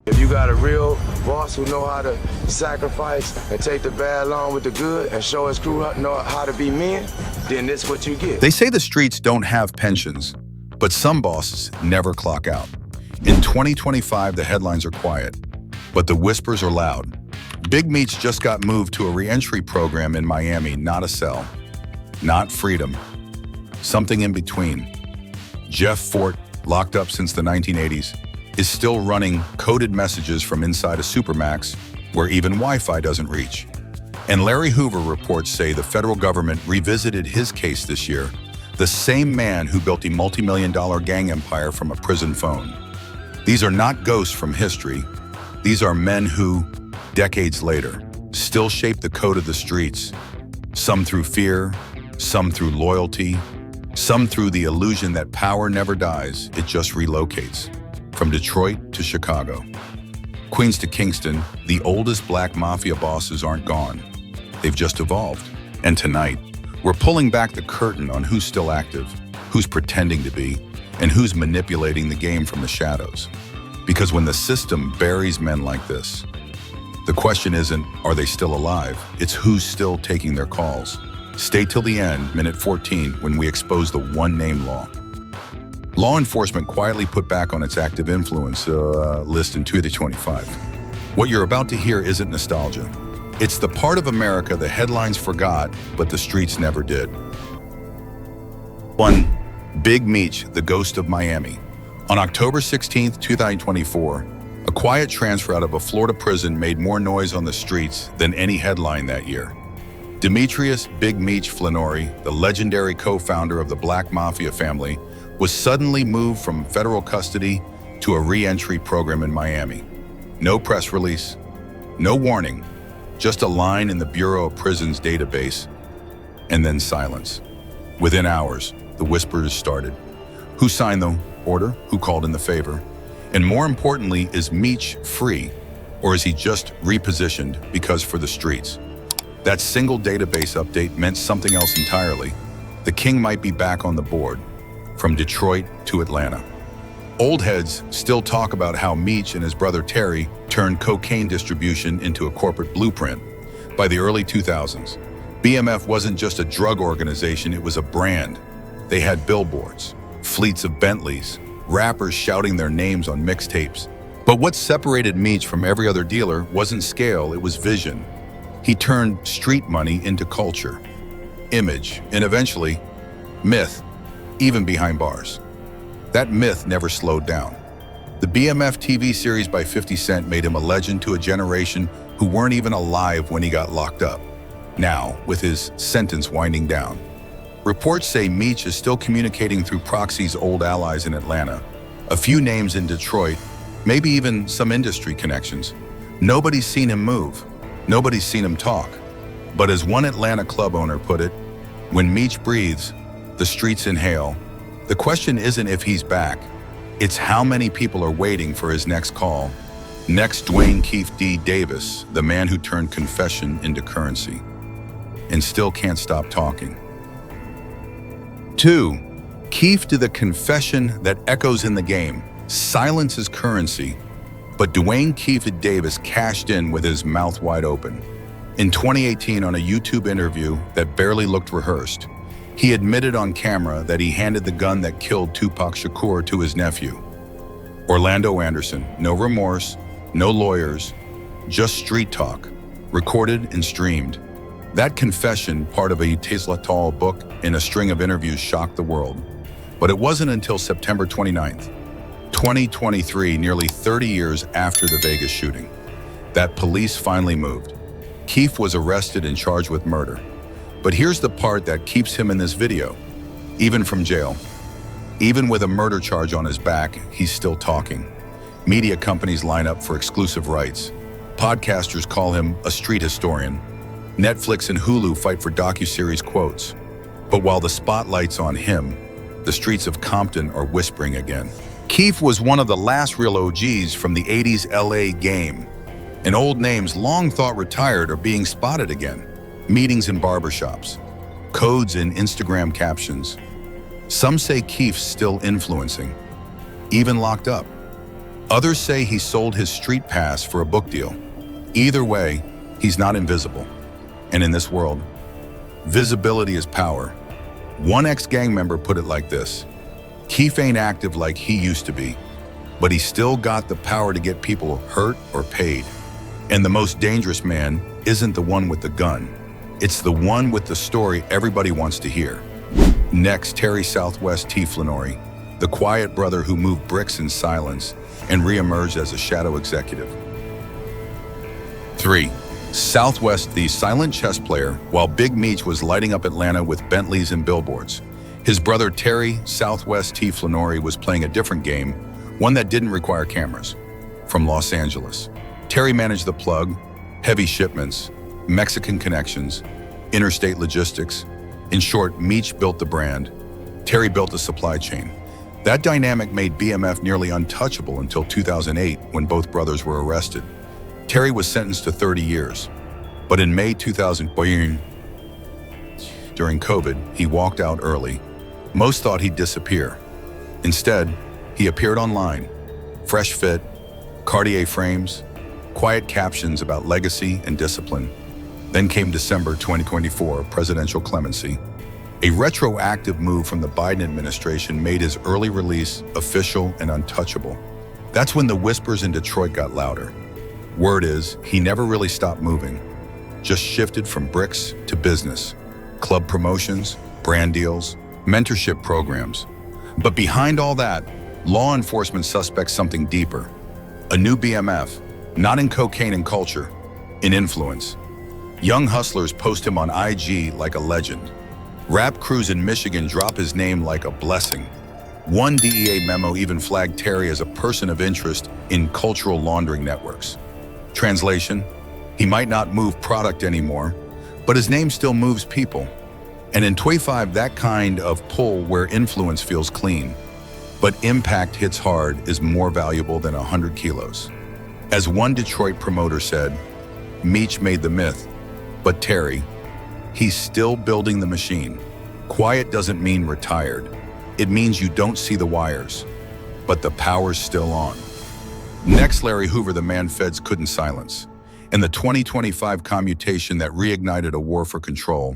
If you got a real boss who know how to sacrifice and take the bad along with the good and show his crew know how to be men, then this what you get. They say the streets don't have pensions, but some bosses never clock out. In 2025, the headlines are quiet, but the whispers are loud. Big Meech just got moved to a re-entry program in Miami, not a cell, not freedom, something in between. Jeff Fort, locked up since the 1980s, is still running coded messages from inside a supermax where even Wi-Fi doesn't reach. And Larry Hoover reports say the federal government revisited his case this year, the same man who built a multi-million-dollar gang empire from a prison phone. These are not ghosts from history. These are men who, decades later, still shape the code of the streets, some through fear, some through loyalty, some through the illusion that power never dies, it just relocates. From Detroit to Chicago, Queens to Kingston, the oldest black mafia bosses aren't gone. They've just evolved. And tonight, we're pulling back the curtain on who's still active, who's pretending to be, and who's manipulating the game from the shadows. Because when the system buries men like this, the question isn't, are they still alive? It's who's still taking their calls. Stay till the end, minute 14, when we expose the one-name law. Law enforcement quietly put back on its active influence list in 2025. What you're about to hear isn't nostalgia. It's the part of America the headlines forgot, but the streets never did. 1. Big Meech, the ghost of Miami. On October 16, 2024, a quiet transfer out of a Florida prison made more noise on the streets than any headline that year. Demetrius Big Meech Flannery, the legendary co-founder of the Black Mafia family, was suddenly moved from federal custody to a re-entry program in Miami. No press release, no warning, just a line in the Bureau of Prisons database, and then silence. Within hours, the whispers started. Who signed the order? Who called in the favor? And more importantly, is Meech free, or is he just repositioned because for the streets? That single database update meant something else entirely. The king might be back on the board, from Detroit to Atlanta. Old heads still talk about how Meech and his brother Terry turned cocaine distribution into a corporate blueprint. By the early 2000s, BMF wasn't just a drug organization, it was a brand. They had billboards, fleets of Bentleys, rappers shouting their names on mixtapes. But what separated Meech from every other dealer wasn't scale, it was vision. He turned street money into culture, image, and eventually, myth, even behind bars. That myth never slowed down. The BMF TV series by 50 Cent made him a legend to a generation who weren't even alive when he got locked up. Now, with his sentence winding down, reports say Meech is still communicating through Proxy's old allies in Atlanta, a few names in Detroit, maybe even some industry connections. Nobody's seen him move. Nobody's seen him talk. But as one Atlanta club owner put it, when Meech breathes, the streets inhale. The question isn't if he's back, it's how many people are waiting for his next call. Next, Dwayne Keffe D. Davis, the man who turned confession into currency, and still can't stop talking. 2. Keffe to the confession that echoes in the game. Silence is currency, but Dwayne Keffe Davis cashed in with his mouth wide open. In 2018, on a YouTube interview that barely looked rehearsed, he admitted on camera that he handed the gun that killed Tupac Shakur to his nephew. Orlando Anderson, no remorse, no lawyers, just street talk, recorded and streamed. That confession, part of a Tesla-Tall book and a string of interviews, shocked the world. But it wasn't until September 29th, 2023, nearly 30 years after the Vegas shooting, that police finally moved. Keffe was arrested and charged with murder. But here's the part that keeps him in this video. Even from jail, even with a murder charge on his back, he's still talking. Media companies line up for exclusive rights. Podcasters call him a street historian. Netflix and Hulu fight for docuseries quotes. But while the spotlight's on him, the streets of Compton are whispering again. Keffe was one of the last real OGs from the 80s LA game. And old names long thought retired are being spotted again. Meetings in barbershops, codes in Instagram captions. Some say Keffe's still influencing, even locked up. Others say he sold his street pass for a book deal. Either way, he's not invisible. And in this world, visibility is power. One ex-gang member put it like this: Keffe ain't active like he used to be, but he still got the power to get people hurt or paid. And the most dangerous man isn't the one with the gun. It's the one with the story everybody wants to hear. Next, Terry Southwest T. Flannery, the quiet brother who moved bricks in silence and re-emerged as a shadow executive. 3. Southwest, the silent chess player, while Big Meech was lighting up Atlanta with Bentleys and billboards. His brother Terry Southwest T. Flannery was playing a different game, one that didn't require cameras. From Los Angeles, Terry managed the plug, heavy shipments, Mexican connections, interstate logistics. In short, Meech built the brand. Terry built the supply chain. That dynamic made BMF nearly untouchable until 2008, when both brothers were arrested. Terry was sentenced to 30 years. But in May 2000, during COVID, he walked out early. Most thought he'd disappear. Instead, he appeared online. Fresh fit, Cartier frames, quiet captions about legacy and discipline. Then came December 2024, presidential clemency. A retroactive move from the Biden administration made his early release official and untouchable. That's when the whispers in Detroit got louder. Word is, he never really stopped moving, just shifted from bricks to business, club promotions, brand deals, mentorship programs. But behind all that, law enforcement suspects something deeper. A new BMF, not in cocaine and culture, in influence. Young hustlers post him on IG like a legend. Rap crews in Michigan drop his name like a blessing. One DEA memo even flagged Terry as a person of interest in cultural laundering networks. Translation: he might not move product anymore, but his name still moves people. And in 25, that kind of pull where influence feels clean, but impact hits hard is more valuable than 100 kilos. As one Detroit promoter said, Meech made the myth, but Terry, he's still building the machine. Quiet doesn't mean retired. It means you don't see the wires, but the power's still on. Next, Larry Hoover, the man feds couldn't silence, and the 2025 commutation that reignited a war for control.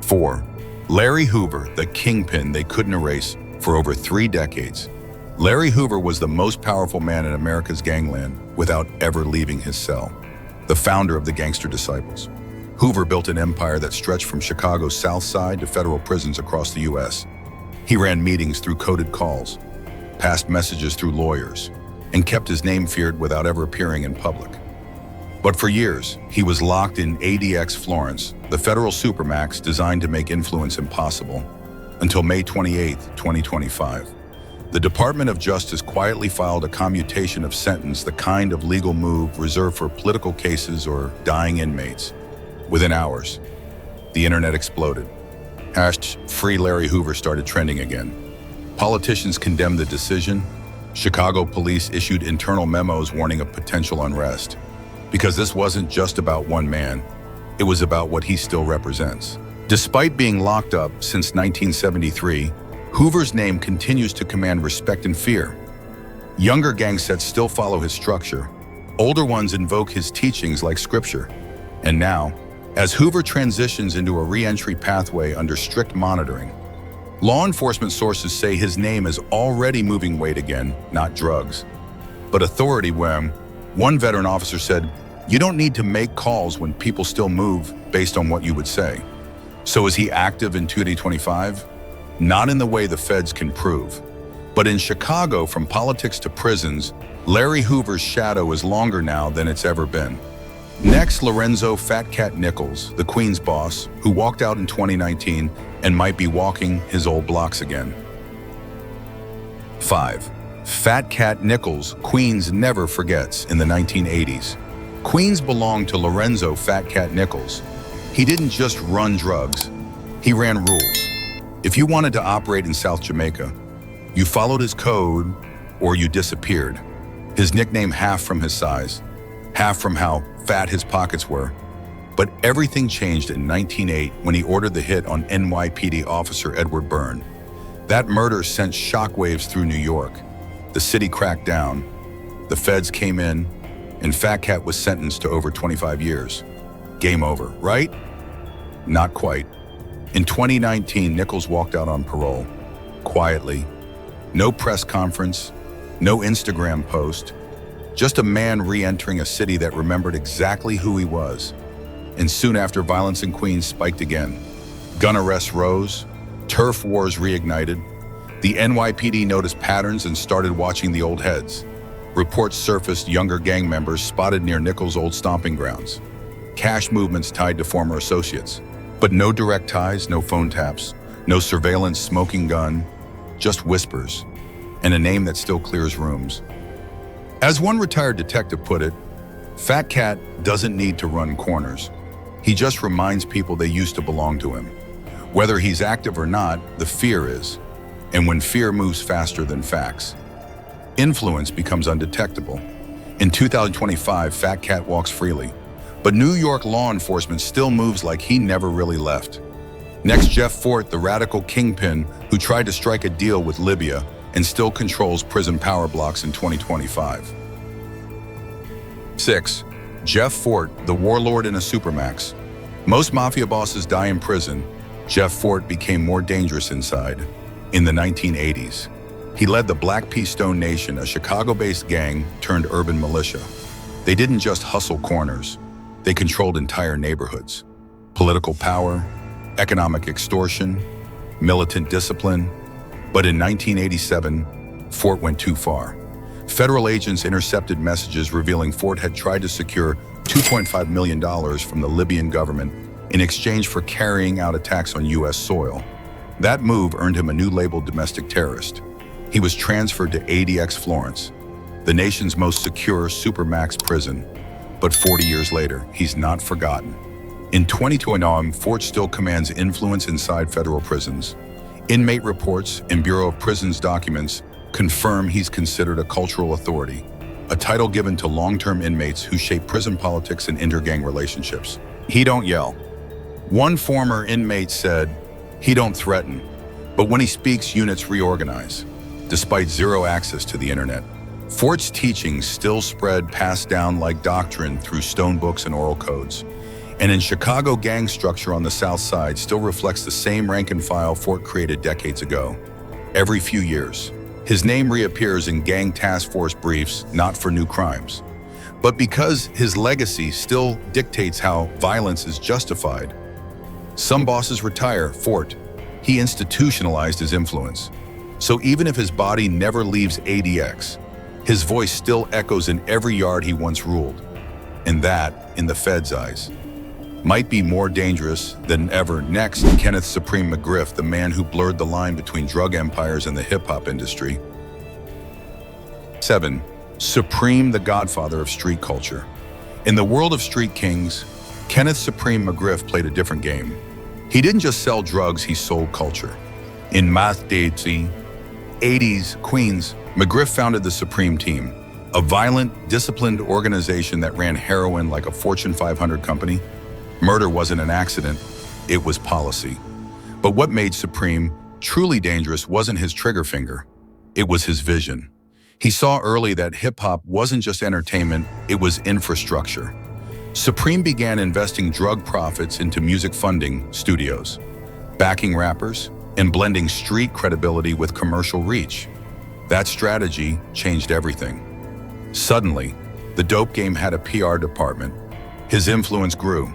4. Larry Hoover, the kingpin they couldn't erase for over 3 decades. Larry Hoover was the most powerful man in America's gangland without ever leaving his cell. The founder of the Gangster Disciples. Hoover built an empire that stretched from Chicago's South Side to federal prisons across the U.S. He ran meetings through coded calls, passed messages through lawyers, and kept his name feared without ever appearing in public. But for years, he was locked in ADX Florence, the federal supermax designed to make influence impossible, until May 28, 2025. The Department of Justice quietly filed a commutation of sentence, the kind of legal move reserved for political cases or dying inmates. Within hours, the internet exploded. #Free Larry Hoover started trending again. Politicians condemned the decision. Chicago police issued internal memos warning of potential unrest. Because this wasn't just about one man, it was about what he still represents. Despite being locked up since 1973, Hoover's name continues to command respect and fear. Younger gang sets still follow his structure. Older ones invoke his teachings like scripture. And now, as Hoover transitions into a re-entry pathway under strict monitoring, law enforcement sources say his name is already moving weight again, not drugs. But authority, when one veteran officer said, "You don't need to make calls when people still move based on what you would say." So is he active in 2025? Not in the way the feds can prove. But in Chicago, from politics to prisons, Larry Hoover's shadow is longer now than it's ever been. Next, Lorenzo Fat Cat Nichols, the Queens boss, who walked out in 2019 and might be walking his old blocks again. 5. Fat Cat Nichols, Queens never forgets. In the 1980s, Queens belonged to Lorenzo Fat Cat Nichols. He didn't just run drugs, he ran rules. If you wanted to operate in South Jamaica, you followed his code or you disappeared. His nickname half from his size, half from how fat his pockets were. But everything changed in 1908 when he ordered the hit on NYPD officer Edward Byrne. That murder sent shockwaves through New York. The city cracked down, the feds came in, and Fat Cat was sentenced to over 25 years. Game over, right? Not quite. In 2019, Nichols walked out on parole, quietly. No press conference, no Instagram post, just a man re-entering a city that remembered exactly who he was. And soon after, violence in Queens spiked again. Gun arrests rose, turf wars reignited. The NYPD noticed patterns and started watching the old heads. Reports surfaced younger gang members spotted near Nichols' old stomping grounds. Cash movements tied to former associates. But no direct ties, no phone taps, no surveillance, smoking gun, just whispers, and a name that still clears rooms. As one retired detective put it, Fat Cat doesn't need to run corners. He just reminds people they used to belong to him. Whether he's active or not, the fear is. And when fear moves faster than facts, influence becomes undetectable. In 2025, Fat Cat walks freely, but New York law enforcement still moves like he never really left. Next, Jeff Fort, the radical kingpin who tried to strike a deal with Libya and still controls prison power blocks in 2025. 6. Jeff Fort, the warlord in a supermax. Most mafia bosses die in prison. Jeff Fort became more dangerous inside. In the 1980s, he led the Black Pea Stone Nation, a Chicago-based gang turned urban militia. They didn't just hustle corners. They controlled entire neighborhoods. Political power, economic extortion, militant discipline. But in 1987, Fort went too far. Federal agents intercepted messages revealing Fort had tried to secure $2.5 million from the Libyan government in exchange for carrying out attacks on U.S. soil. That move earned him a new label, domestic terrorist. He was transferred to ADX Florence, the nation's most secure supermax prison. But 40 years later, he's not forgotten. In 2021, Fort still commands influence inside federal prisons. Inmate reports and Bureau of Prisons documents confirm he's considered a cultural authority, a title given to long-term inmates who shape prison politics and intergang relationships. He don't yell. One former inmate said, "He don't threaten, but when he speaks, units reorganize." Despite zero access to the internet, Fort's teachings still spread, passed down like doctrine through stone books and oral codes. And in Chicago, gang structure on the South Side still reflects the same rank and file Fort created decades ago. Every few years, his name reappears in gang task force briefs, not for new crimes, but because his legacy still dictates how violence is justified. Some bosses retire. Fort, he institutionalized his influence. So even if his body never leaves ADX, his voice still echoes in every yard he once ruled. And that, in the Fed's eyes, might be more dangerous than ever. Next, Kenneth Supreme McGriff, the man who blurred the line between drug empires and the hip-hop industry. 7. Supreme, the godfather of street culture. In the world of street kings, Kenneth Supreme McGriff played a different game. He didn't just sell drugs, he sold culture. In Mafia 80s Queens, McGriff founded the Supreme Team, a violent, disciplined organization that ran heroin like a Fortune 500 company. Murder wasn't an accident, it was policy. But what made Supreme truly dangerous wasn't his trigger finger, it was his vision. He saw early that hip-hop wasn't just entertainment, it was infrastructure. Supreme began investing drug profits into music funding studios, backing rappers, and blending street credibility with commercial reach. That strategy changed everything. Suddenly, the dope game had a PR department. His influence grew.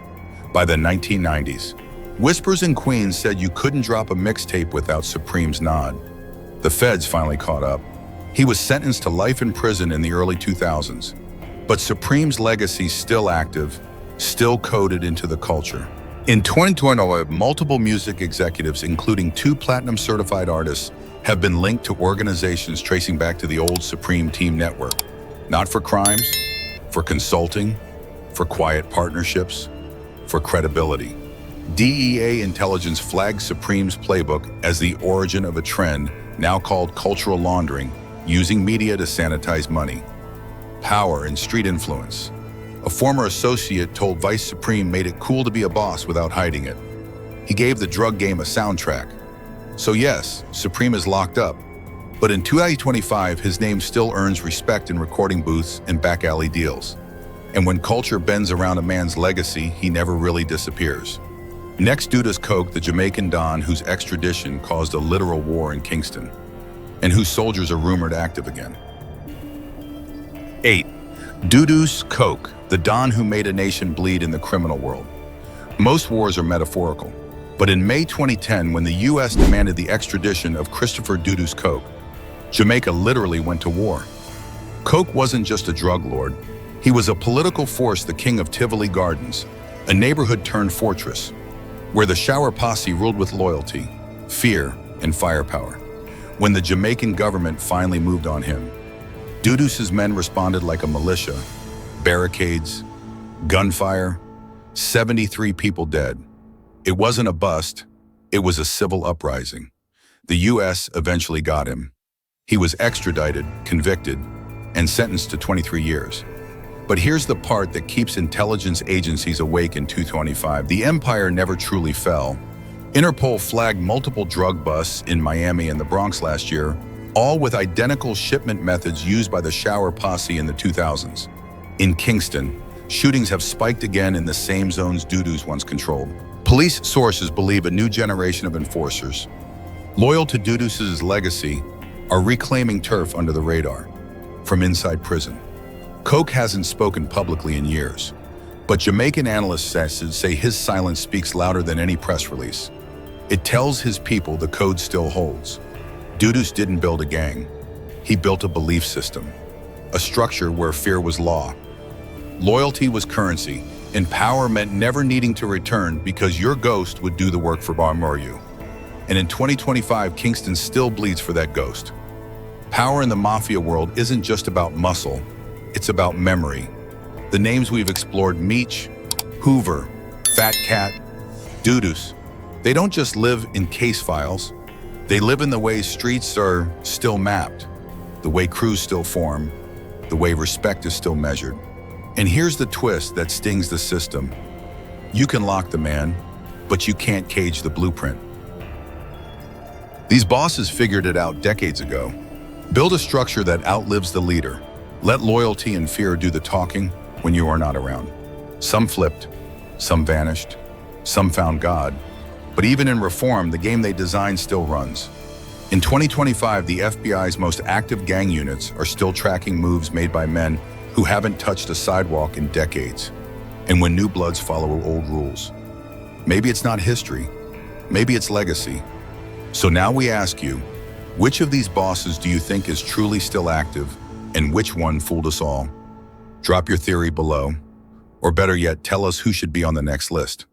By the 1990s, whispers in Queens said you couldn't drop a mixtape without Supreme's nod. The feds finally caught up. He was sentenced to life in prison in the early 2000s. But Supreme's legacy still active, still coded into the culture. In 2020, multiple music executives, including 2 platinum-certified artists, have been linked to organizations tracing back to the old Supreme Team network. Not for crimes, for consulting, for quiet partnerships, for credibility. DEA intelligence flagged Supreme's playbook as the origin of a trend now called cultural laundering, using media to sanitize money. Power and street influence. A former associate told Vice Supreme made it cool to be a boss without hiding it. He gave the drug game a soundtrack. So yes, Supreme is locked up, But in 2025, his name still earns respect in recording booths and back alley deals. And when culture bends around a man's legacy, he never really disappears. Next, Dudus Coke, the Jamaican Don whose extradition caused a literal war in Kingston, and whose soldiers are rumored active again. 8. Dudus Coke, the Don who made a nation bleed in the criminal world. Most wars are metaphorical, but in May 2010, when the US demanded the extradition of Christopher Dudus Coke, Jamaica literally went to war. Coke wasn't just a drug lord, he was a political force, the king of Tivoli Gardens, a neighborhood-turned fortress, where the shower posse ruled with loyalty, fear, and firepower. When the Jamaican government finally moved on him, Dudus's men responded like a militia. Barricades, gunfire, 73 people dead. It wasn't a bust, it was a civil uprising. The US eventually got him. He was extradited, convicted, and sentenced to 23 years. But here's the part that keeps intelligence agencies awake in 2025. The empire never truly fell. Interpol flagged multiple drug busts in Miami and the Bronx last year, all with identical shipment methods used by the shower posse in the 2000s. In Kingston, shootings have spiked again in the same zones Dudus once controlled. Police sources believe a new generation of enforcers, loyal to Dudus's legacy, are reclaiming turf under the radar from inside prison. Coke hasn't spoken publicly in years, but Jamaican analysts say his silence speaks louder than any press release. It tells his people the code still holds. Dudus didn't build a gang. He built a belief system, a structure where fear was law. Loyalty was currency, and power meant never needing to return because your ghost would do the work for you. And in 2025, Kingston still bleeds for that ghost. Power in the Mafia world isn't just about muscle, it's about memory. The names we've explored, Meech, Hoover, Fat Cat, Dudus, they don't just live in case files. They live in the way streets are still mapped, the way crews still form, the way respect is still measured. And here's the twist that stings the system. You can lock the man, but you can't cage the blueprint. These bosses figured it out decades ago. Build a structure that outlives the leader. Let loyalty and fear do the talking when you are not around. Some flipped, some vanished, some found God. But even in reform, the game they designed still runs. In 2025, the FBI's most active gang units are still tracking moves made by men who haven't touched a sidewalk in decades, and when new bloods follow old rules. Maybe it's not history, maybe it's legacy. So now we ask you, which of these bosses do you think is truly still active, and which one fooled us all? Drop your theory below, or better yet, tell us who should be on the next list.